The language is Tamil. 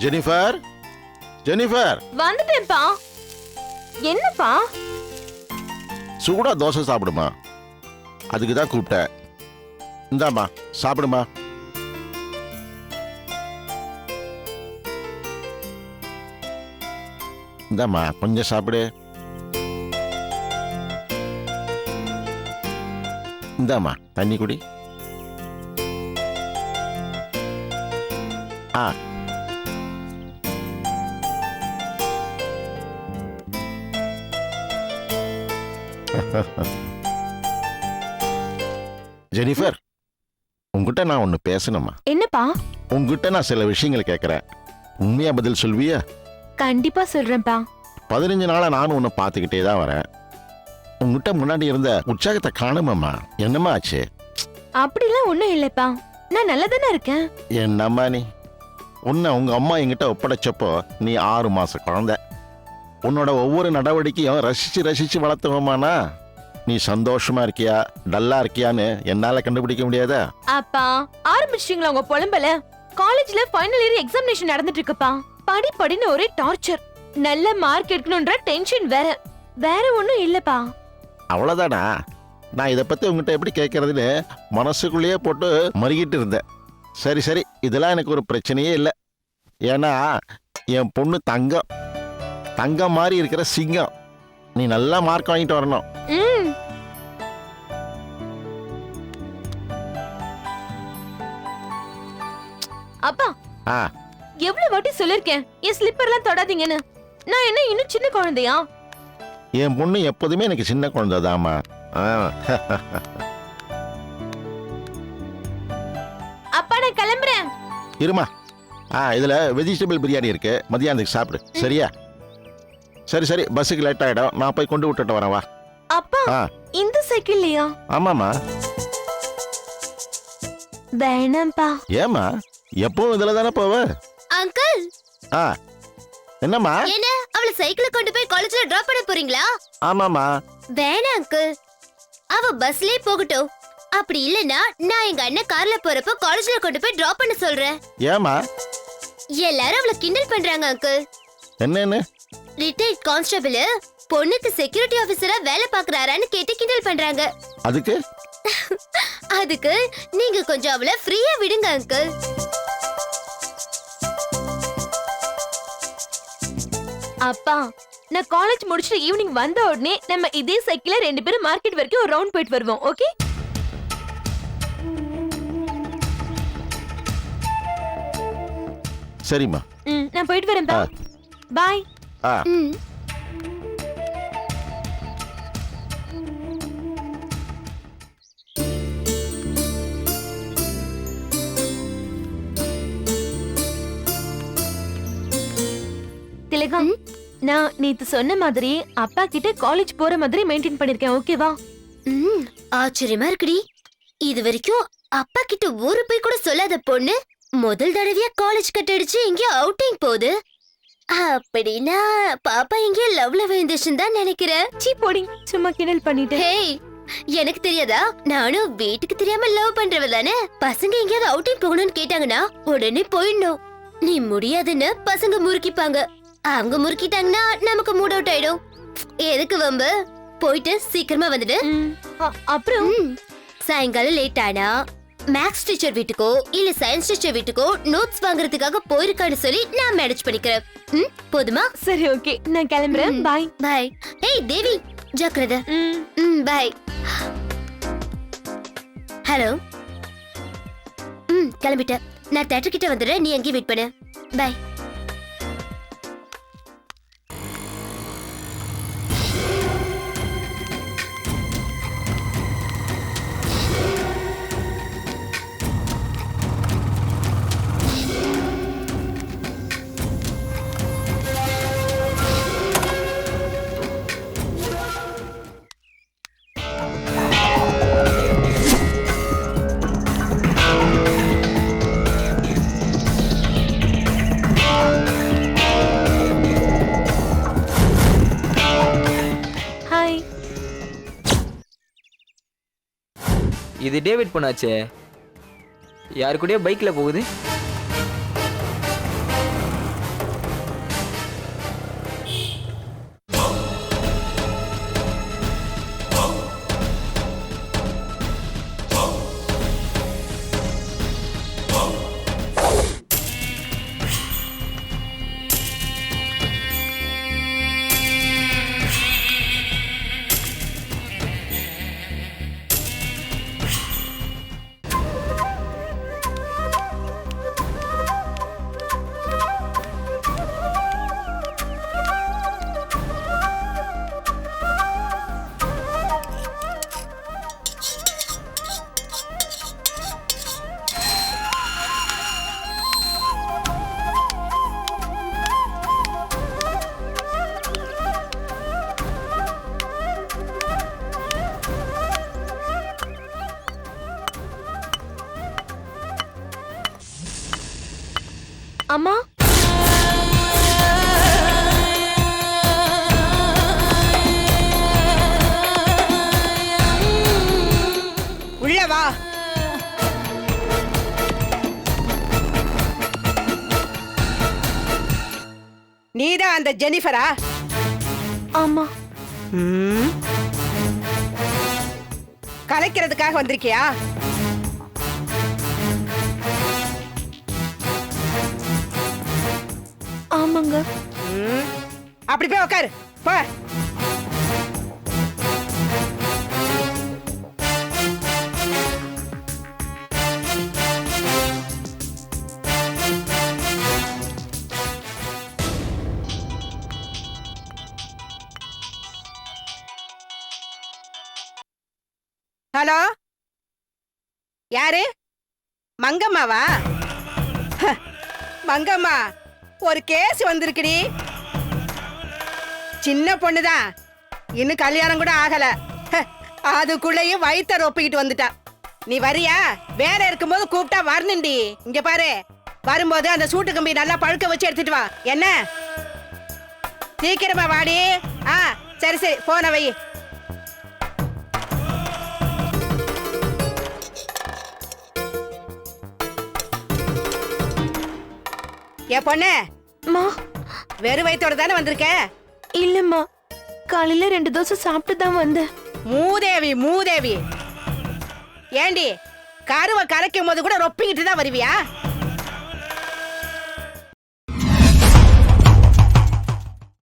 Jennifer, Jennifer, வந்துட்டேன்ப்பா. என்னப்பா? சூடா தோசை சாப்பிடுமா, அதுக்கு தான் கூப்பிட்டேன். இந்தாம்மா சாப்பிடுமா. இந்தாம்மா கொஞ்சம் சாப்பிடு. இந்தாம்மா தண்ணி குடி. ஆ ஜெனிஃபர், உங்ககிட்ட நான் ஒன்னு பேசணுமா? என்னப்பா? உங்ககிட்ட நான் சில விஷயங்கள் கேட்கறேன், உண்மையா பதில் சொல்வியா? கண்டிப்பா சொல்றேன்ப்பா. 15 நாளா நானும் உன்னை பார்த்துக்கிட்டே தான் வரேன். உங்ககிட்ட முன்னாடி இருந்த உற்சாகத்தை காணுமாம்மா. என்னம்மா ஆச்சு? அப்படிலாம் ஒண்ணும் இல்லப்பா, நான் நல்லா தானே இருக்கேன். என்னம்மா நீ? உன்னை உங்க அம்மா என்கிட்ட ஒப்படைச்சப்போ நீ 6 மாச குழந்தை. உன்னோட ஒவ்வொரு நடவடிக்கையும் ரசிச்சு ரசிச்சு வளர்த்துவோமானா நீ சந்தோஷமா இருக்கியா டல்லா இருக்கியான்னு என்னால கண்டுபிடிக்க முடியாதா? அப்பா ஆரம்பிச்சிட்டீங்களா உங்க புலம்பல? காலேஜ்ல ஃபைனல் இயர் எக்ஸாமினேஷன் நடந்துட்டு இருக்குப்பா. படின்னு ஒரே டார்ச்சர். நல்ல மார்க் எடுக்கணும்ன்ற டென்ஷன் வேற. வேற ஒண்ணும் இல்லப்பா. அவ்வளவுதானா? நான் இதை பத்தி உங்ககிட்ட எப்படி கேட்கறதுன்னு மனசுக்குள்ளேயே போட்டு மறுகிட்டு இருந்தேன். சரி சரி, இதெல்லாம் எனக்கு ஒரு பிரச்சனையே இல்லை. ஏன்னா என் பொண்ணு தங்கம், தங்கம் மாதிரி இருக்கிற சிங்கம். நீ நல்லா மார்க் வாங்கிட்டு வரணும். அப்பா எவ்வளவு வாட்டி சொல்லிருக்கேன் என் ஸ்லிப்பர்லாம் தொடாதீங்கன்னு. நான் என்ன இன்னும் சின்ன குழந்தையா? என் பொண்ணு எப்போதுமே எனக்கு சின்ன குழந்தைதாம்மா. அப்பா நான் கிளம்புறேன். இருமா, இதுல வெஜிடபிள் பிரியாணி இருக்கு, மதியானத்துக்கு சாப்பிடு. சரியா? சரி சரி, பஸ்ஸுக்கு லேட் ஆயிடும், நான் போய் கொண்டு விட்டுட்டு வரேன். வா. அப்பா இந்த சைக்கிள்லையா? ஆமாமா. வேணாம்பா. ஏமா? எப்பவும் இதுல தானே போவ? அங்கிள், என்னம்மா? என்ன அவளை சைக்கிள கொண்டு போய் காலேஜ்ல டிராப் பண்ண போறீங்களா? ஆமாமா. வேணாம் அங்கிள், அவ பஸ்லயே போகட்டும். அப்படி இல்லனா நான் எங்க அண்ணன் கார்ல போறப்ப காலேஜ்ல கொண்டு போய் டிராப் பண்ண சொல்றேன். ஏமா? எல்லாரும் அவளை கிண்டல் பண்றாங்க அங்கிள். என்னன்னு? ரிட்டையர்ட் கான்ஸ்டபிள் பொண்ணுக்கு செக்யூரிட்டி ஆபீசரா வேலை பாக்குறாரான்னு கேட்டு கிண்டல் பண்றாங்க. அதுக்கு அதுக்கு நீங்க கொஞ்சம் அவளை ஃப்ரீயா விடுங்க அங்கிள். அப்பா நான் காலேஜ் முடிச்சுட்டு ஈவினிங் வந்த உடனே நம்ம இதே சைக்கிள்ல 2 பேரும் மார்க்கெட் வரைக்கும் ஒரு ரவுண்ட் போயிட்டு வருவோம். ஓகே? சரிம்மா. நான் போயிட்டு வரேன். பாய். திலகம், நான் நேத்து சொன்ன மாதிரி அப்பா கிட்ட காலேஜ் போற மாதிரி மெயின்டைன் பண்ணிருக்கேன். ஓகேவா? ஆச்சரியமா இருக்குடி. இது வரைக்கும் அப்பா கிட்ட ஒரு போய் கூட சொல்லாத பொண்ணு முதல் தடவையா காலேஜ் கட் அடிச்சு எங்கேயோ அவுட்டிங் போகுது. அப்படின்னா பாப்பா எங்கேயோ லவ்ல விழுந்துச்சுன்னு தான் நினைக்கிறேன். சீ போடி, சும்மா கிண்டல் பண்ணிட்டேன். ஹேய், எனக்கு தெரியாதா? நானும் வீட்டுக்கு தெரியாம லவ் பண்றவ தானே. பசங்க எங்கேயாவது அவுட்டிங் போகணும்னு கேட்டாங்கன்னா உடனே போயிடணும். நீ முடியாதுன்னு பசங்க முறுக்கிப்பாங்க. அவங்க முறுக்கிட்டாங்கன்னா நமக்கு மூட் அவுட் ஆயிடும். எதுக்கு வம்பு? போயிட்டு சீக்கிரமா வந்துடு. அப்புறம் சாயங்காலம் லேட் ஆனா மேக்ஸ் டீச்சர் வீட்டுக்கோ இல்ல சயின்ஸ் டீச்சர் வீட்டுக்கோ நோட்ஸ் வாங்குறதுக்காக போயிருக்கான்னு சொல்லி நான் மேனேஜ் பண்ணிக்கிறேன். போதுமா? சரி ஓகே, நான் கிளம்புறேன். பாய். பாய். ஏய் தேவி, ஜாக்கிரதை. பாய். ஹலோ. கிளம்பிட்டேன். நான் தியேட்டர் கிட்ட வந்துடுறேன், நீ எங்கேயும் வெயிட் பண்ணு. பாய். இது டேவிட் பொண்ணாச்சே, யாரு கூடயோ பைக்ல போகுது. அம்மா உள்ள வா. நீதான் அந்த ஜெனிஃபரா? ஆமா. கலைக்கிறதுக்காக வந்திருக்கியா? ஆமாங்க. அப்படி போய் உட்காரு போ. ஹலோ, யாரு? மங்கம்மாவா? மங்கம்மா, ஒரு கேஸ் வந்திருக்குடி. சின்ன பொண்ணுதான், இன்னும் கல்யாணம் கூட ஆகல. அதுக்குள்ளேயும் வயித்த ரொப்பிக்கிட்டு வந்துட்டா. நீ வரியா? வேலை இருக்கும்போது கூப்பிட்டா வரணுண்டி. இங்க பாரு, வரும்போது அந்த சூட்டு கம்பி நல்லா பழுக்க வச்சு எடுத்துட்டு வா. என்ன? சீக்கிரமா வாடி. சரி சரி, போன வை. ஏ பொண்ணு, மா வெறும் வயித்தோட தானே வந்திருக்க? இல்லம்மா, காலையில 2 தோசை சாப்பிட்டு தான் வந்தேன். மூதேவி மூதேவி. ஏண்டி, கருவை கரைக்கும் போது கூட ரொப்பிக்கிட்டு தான் வருவியா?